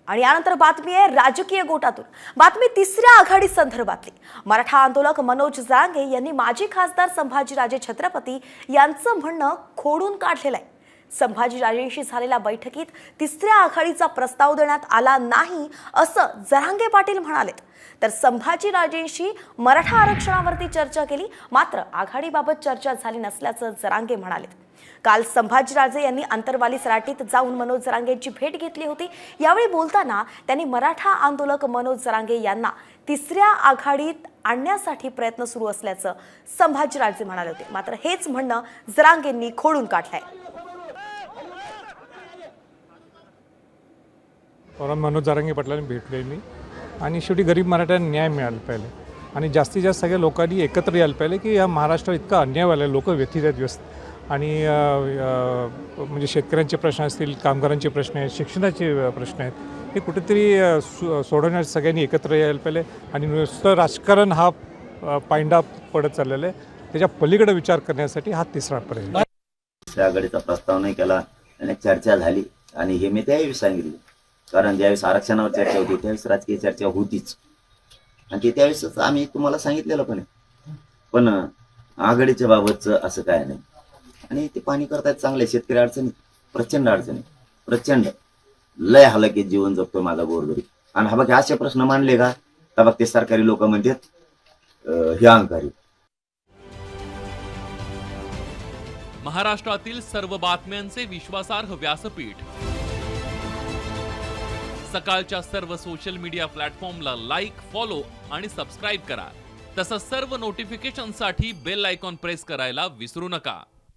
आणि यानंतर बातमी आहे राजकीय गोटातून। बातमी तिसऱ्या आघाडी संदर्भातली। मराठा आंदोलक मनोज जरांगे यांनी माजी खासदार संभाजीराजे छत्रपती यांचं म्हणणं खोडून काढलेलं आहे। संभाजीराजेंशी झालेल्या बैठकीत तिसऱ्या आघाडीचा प्रस्ताव देण्यात आला नाही असं जरांगे पाटील म्हणालेत। तर संभाजीराजेंशी मराठा आरक्षणावरती चर्चा केली, मात्र आघाडीबाबत चर्चा झाली नसल्याचं जरांगे म्हणालेत। काल संभाजीराजे यांनी अंतरवाली सराटीत जाऊन मनोज जरांगेंची भेट घेतली होती। यावेळी बोलताना त्यांनी मराठा आंदोलक मनोज जरांगे यांना तिसऱ्या आघाडीत आणण्यासाठी प्रयत्न सुरू असल्याचं संभाजीराजे म्हणाले होते। मात्र हेच म्हणणं जरांगेंनी खोडून काढलंय। मनोज जरांगे पाटलांनी भेटले मी आणि शेवटी गरीब मराठ्यांना न्याय मिळाला पाहिजे आणि जास्तीत जास्त सगळ्या लोकांनी एकत्र यायला पाहिजे की या महाराष्ट्रात इतका अन्याय व्हायला, लोक व्यथित आहेत व्यस्त आणि म्हणजे शेतकऱ्यांचे प्रश्न असतील, कामगारांचे प्रश्न आहेत, शिक्षणाचे प्रश्न आहेत, हे कुठेतरी सोडवण्यासाठी सगळ्यांनी एकत्र यायला पाहिजे आणि नुसतं राजकारण हा पायंडा पडत चाललेला आहे, त्याच्या पलीकडे विचार करण्यासाठी हा तिसरा पर्याय। दुसऱ्या आघाडीचा प्रस्ताव नाही केला आणि चर्चा झाली आणि हे मी त्यावेळी सांगितले, कारण ज्यावेळेस आरक्षणावर चर्चा होती त्यावेळेस राजकीय चर्चा होतीच आणि ते त्यावेळेस आम्ही तुम्हाला सांगितलेलं पण आघाडीच्या बाबतचं असं काय नाही। आणि ते पाणी करतायत चांगले, शेतकरी अडचणी, प्रचंड लय हालाकीत जीवन जगतो माझा गोरगरीब। आणि हा बघ असे प्रश्न मांडले का तर बघ ते सरकारी लोक म्हणतात हे अहंकारी। महाराष्ट्रातील सर्व बातम्यांचे विश्वासार्ह व्यासपीठ, सकाळच्या सर्व सोशल मीडिया प्लॅटफॉर्मला लाईक, फॉलो आणि सबस्क्राईब करा। तसंच सर्व नोटिफिकेशनसाठी बेल आयकॉन प्रेस करायला विसरू नका।